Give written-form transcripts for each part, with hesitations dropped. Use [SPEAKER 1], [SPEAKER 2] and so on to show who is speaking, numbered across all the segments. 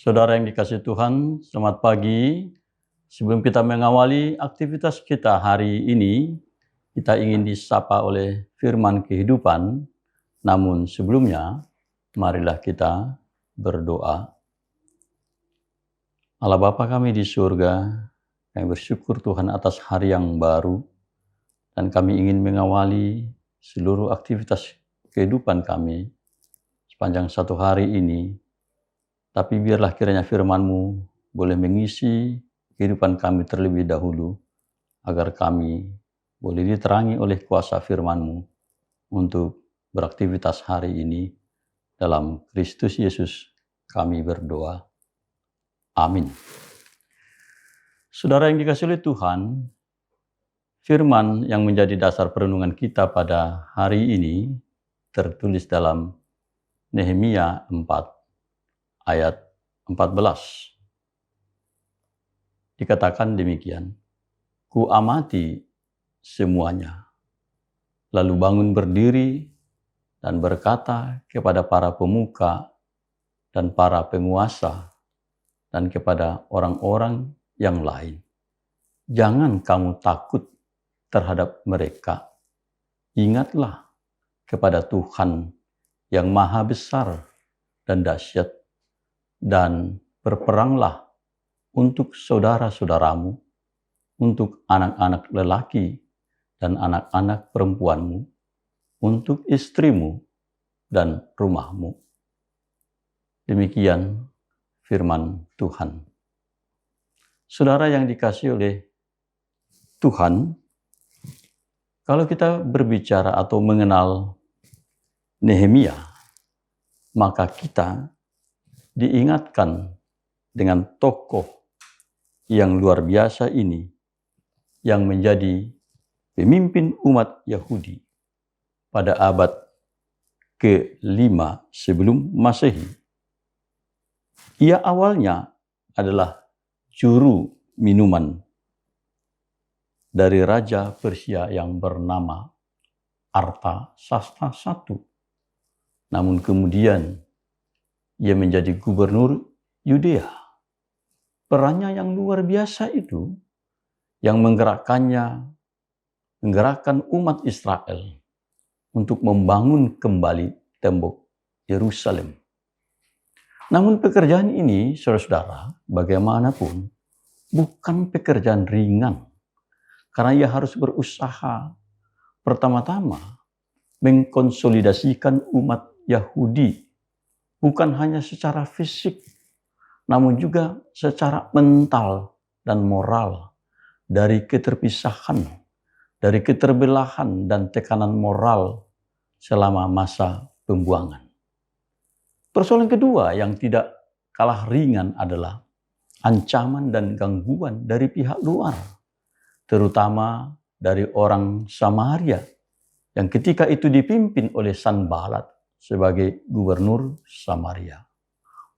[SPEAKER 1] Saudara yang dikasihi Tuhan, selamat pagi. Sebelum kita mengawali aktivitas kita hari ini, kita ingin disapa oleh firman kehidupan. Namun sebelumnya, marilah kita berdoa. Allah Bapa kami di surga, kami bersyukur Tuhan atas hari yang baru, dan kami ingin mengawali seluruh aktivitas kehidupan kami sepanjang satu hari ini. Tapi biarlah kiranya firman-Mu boleh mengisi kehidupan kami terlebih dahulu, agar kami boleh diterangi oleh kuasa firman-Mu untuk beraktivitas hari ini. Dalam Kristus Yesus kami berdoa. Amin. Saudara yang dikasihi oleh Tuhan, firman yang menjadi dasar perenungan kita pada hari ini tertulis dalam Nehemia 4 ayat 14. Dikatakan demikian, "Ku amati semuanya, lalu bangun berdiri dan berkata kepada para pemuka dan para penguasa dan kepada orang-orang yang lain, jangan kamu takut terhadap mereka. Ingatlah kepada Tuhan yang maha besar dan dahsyat, dan berperanglah untuk saudara-saudaramu, untuk anak-anak lelaki dan anak-anak perempuanmu, untuk istrimu dan rumahmu." Demikian firman Tuhan. Saudara yang dikasihi oleh Tuhan, kalau kita berbicara atau mengenal Nehemia, maka kita diingatkan dengan tokoh yang luar biasa ini yang menjadi pemimpin umat Yahudi pada abad ke-5 sebelum Masehi. Ia awalnya adalah juru minuman dari Raja Persia yang bernama Artasasta I. Namun kemudian ia menjadi gubernur Yudea. Perannya yang luar biasa itu yang menggerakkan umat Israel untuk membangun kembali tembok Yerusalem. Namun pekerjaan ini, saudara-saudara, bagaimanapun bukan pekerjaan ringan, karena ia harus berusaha pertama-tama mengkonsolidasikan umat Yahudi, bukan hanya secara fisik, namun juga secara mental dan moral, dari keterpisahan, dari keterbelahan dan tekanan moral selama masa pembuangan. Persoalan kedua yang tidak kalah ringan adalah ancaman dan gangguan dari pihak luar, terutama dari orang Samaria, yang ketika itu dipimpin oleh Sanballat sebagai gubernur Samaria.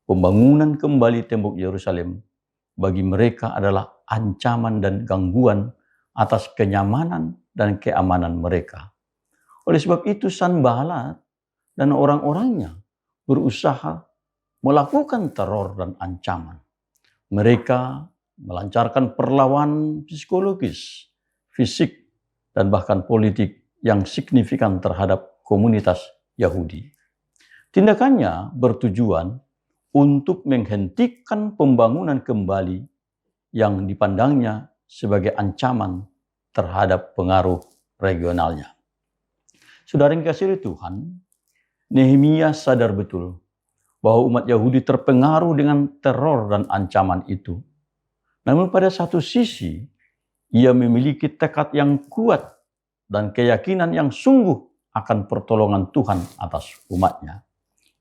[SPEAKER 1] Pembangunan kembali tembok Yerusalem bagi mereka adalah ancaman dan gangguan atas kenyamanan dan keamanan mereka. Oleh sebab itu Sanballat dan orang-orangnya berusaha melakukan teror dan ancaman. Mereka melancarkan perlawanan psikologis, fisik, dan bahkan politik yang signifikan terhadap komunitas Yahudi. Tindakannya bertujuan untuk menghentikan pembangunan kembali yang dipandangnya sebagai ancaman terhadap pengaruh regionalnya. Saudara yang dikasihi Tuhan, Nehemia sadar betul bahwa umat Yahudi terpengaruh dengan teror dan ancaman itu. Namun pada satu sisi, ia memiliki tekad yang kuat dan keyakinan yang sungguh akan pertolongan Tuhan atas umatnya.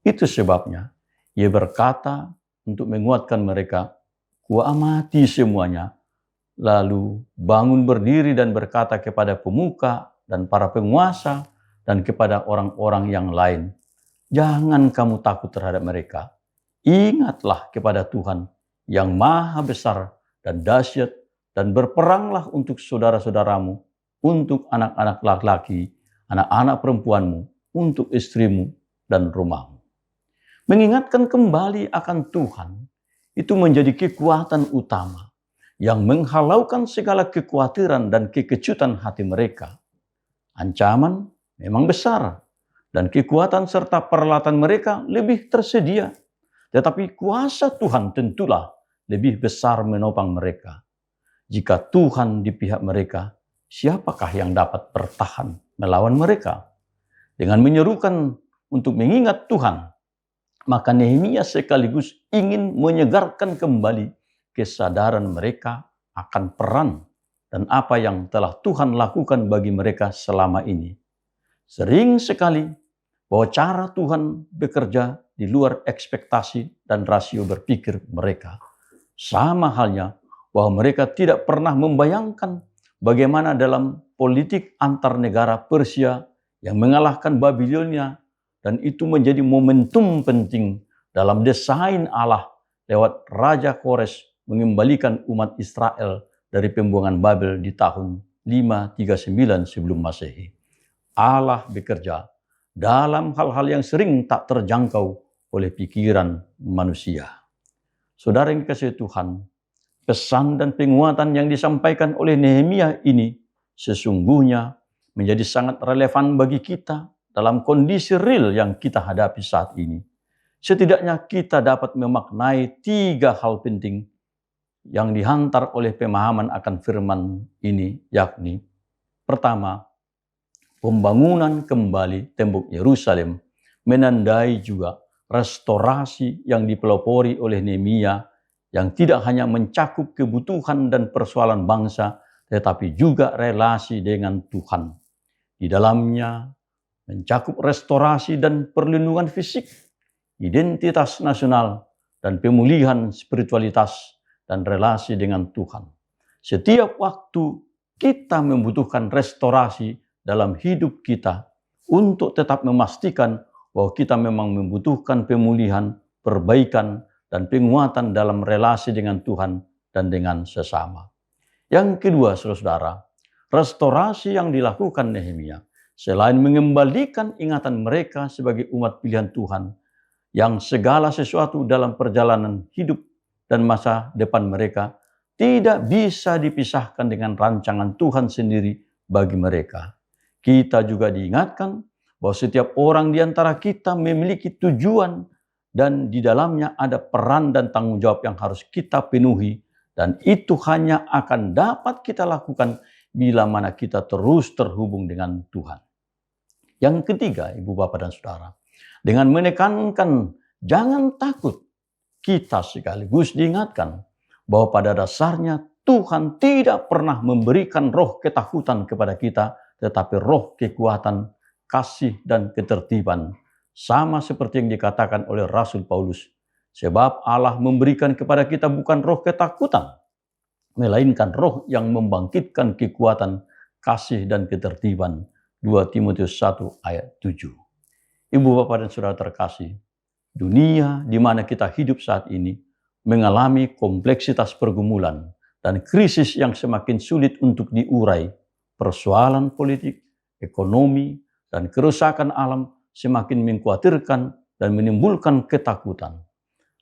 [SPEAKER 1] Itu sebabnya ia berkata untuk menguatkan mereka, "Ku amati semuanya, lalu bangun berdiri dan berkata kepada pemuka dan para penguasa dan kepada orang-orang yang lain, jangan kamu takut terhadap mereka. Ingatlah kepada Tuhan yang maha besar dan dahsyat, dan berperanglah untuk saudara-saudaramu, untuk anak-anak laki-laki, anak-anak perempuanmu, untuk istrimu dan rumahmu." Mengingatkan kembali akan Tuhan itu menjadi kekuatan utama yang menghalaukan segala kekhawatiran dan kekejutan hati mereka. Ancaman memang besar dan kekuatan serta peralatan mereka lebih tersedia. Tetapi kuasa Tuhan tentulah lebih besar menopang mereka. Jika Tuhan di pihak mereka, siapakah yang dapat bertahan melawan mereka? Dengan menyerukan untuk mengingat Tuhan, maka Nehemia sekaligus ingin menyegarkan kembali kesadaran mereka akan peran dan apa yang telah Tuhan lakukan bagi mereka selama ini. Sering sekali bahwa cara Tuhan bekerja di luar ekspektasi dan rasio berpikir mereka. Sama halnya bahwa mereka tidak pernah membayangkan bagaimana dalam politik antar negara Persia yang mengalahkan Babilonia, dan itu menjadi momentum penting dalam desain Allah lewat Raja Kores mengembalikan umat Israel dari pembuangan Babel di tahun 539 sebelum Masehi. Allah bekerja dalam hal-hal yang sering tak terjangkau oleh pikiran manusia. Saudara yang dikasihi Tuhan, pesan dan penguatan yang disampaikan oleh Nehemia ini sesungguhnya menjadi sangat relevan bagi kita dalam kondisi real yang kita hadapi saat ini. Setidaknya kita dapat memaknai 3 hal penting yang dihantar oleh pemahaman akan firman ini, yakni pertama, pembangunan kembali tembok Yerusalem menandai juga restorasi yang dipelopori oleh Nehemia yang tidak hanya mencakup kebutuhan dan persoalan bangsa, tetapi juga relasi dengan Tuhan. Di dalamnya mencakup restorasi dan perlindungan fisik, identitas nasional, dan pemulihan spiritualitas dan relasi dengan Tuhan. Setiap waktu kita membutuhkan restorasi dalam hidup kita untuk tetap memastikan bahwa kita memang membutuhkan pemulihan, perbaikan, dan penguatan dalam relasi dengan Tuhan dan dengan sesama. Yang kedua, saudara-saudara, restorasi yang dilakukan Nehemia selain mengembalikan ingatan mereka sebagai umat pilihan Tuhan yang segala sesuatu dalam perjalanan hidup dan masa depan mereka tidak bisa dipisahkan dengan rancangan Tuhan sendiri bagi mereka. Kita juga diingatkan bahwa setiap orang di antara kita memiliki tujuan dan di dalamnya ada peran dan tanggung jawab yang harus kita penuhi, dan itu hanya akan dapat kita lakukan bila mana kita terus terhubung dengan Tuhan. Yang ketiga, Ibu, Bapak, dan Saudara, dengan menekankan jangan takut, kita sekaligus diingatkan bahwa pada dasarnya Tuhan tidak pernah memberikan roh ketakutan kepada kita, tetapi roh kekuatan, kasih, dan ketertiban. Sama seperti yang dikatakan oleh Rasul Paulus, sebab Allah memberikan kepada kita bukan roh ketakutan, melainkan roh yang membangkitkan kekuatan, kasih, dan ketertiban. 2 Timotius 1 ayat 7. Ibu, Bapak, dan Saudara terkasih, dunia di mana kita hidup saat ini mengalami kompleksitas pergumulan dan krisis yang semakin sulit untuk diurai. Persoalan politik, ekonomi, dan kerusakan alam semakin mengkhawatirkan dan menimbulkan ketakutan.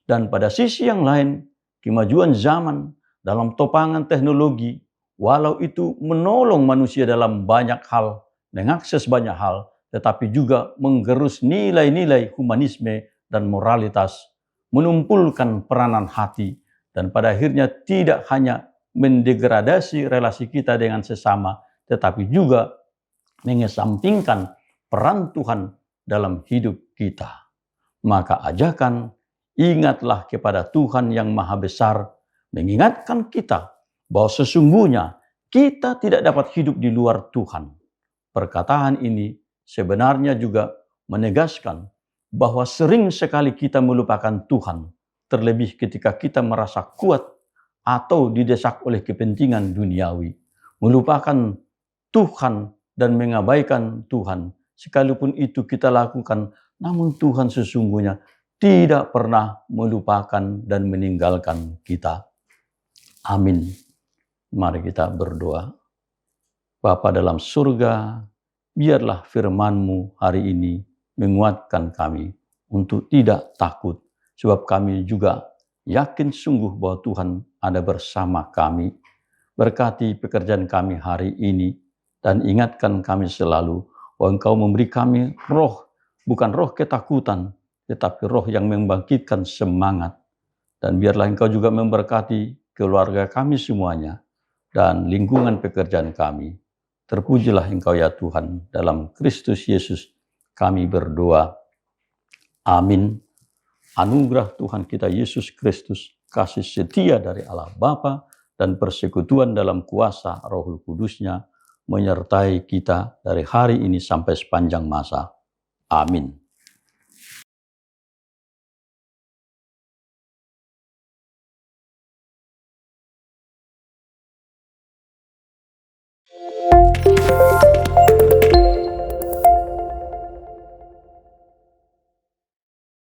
[SPEAKER 1] Dan pada sisi yang lain, kemajuan zaman dalam topangan teknologi, walau itu menolong manusia dalam banyak hal, mengakses banyak hal, tetapi juga menggerus nilai-nilai humanisme dan moralitas, menumpulkan peranan hati, dan pada akhirnya tidak hanya mendegradasi relasi kita dengan sesama, tetapi juga mengesampingkan peran Tuhan dalam hidup kita. Maka ajakan, ingatlah kepada Tuhan yang Maha Besar, mengingatkan kita bahwa sesungguhnya kita tidak dapat hidup di luar Tuhan. Perkataan ini sebenarnya juga menegaskan bahwa sering sekali kita melupakan Tuhan, terlebih ketika kita merasa kuat atau didesak oleh kepentingan duniawi. Melupakan Tuhan dan mengabaikan Tuhan, sekalipun itu kita lakukan, namun Tuhan sesungguhnya tidak pernah melupakan dan meninggalkan kita. Amin. Mari kita berdoa. Bapa dalam surga, biarlah firman-Mu hari ini menguatkan kami untuk tidak takut, sebab kami juga yakin sungguh bahwa Tuhan ada bersama kami. Berkati pekerjaan kami hari ini, dan ingatkan kami selalu bahwa Engkau memberi kami roh, bukan roh ketakutan, tetapi roh yang membangkitkan semangat. Dan biarlah Engkau juga memberkati keluarga kami semuanya, dan lingkungan pekerjaan kami. Terpujilah Engkau ya Tuhan, dalam Kristus Yesus kami berdoa. Amin. Anugerah Tuhan kita Yesus Kristus, kasih setia dari Allah Bapa, dan persekutuan dalam kuasa Roh Kudus-Nya menyertai kita dari hari ini sampai sepanjang masa. Amin.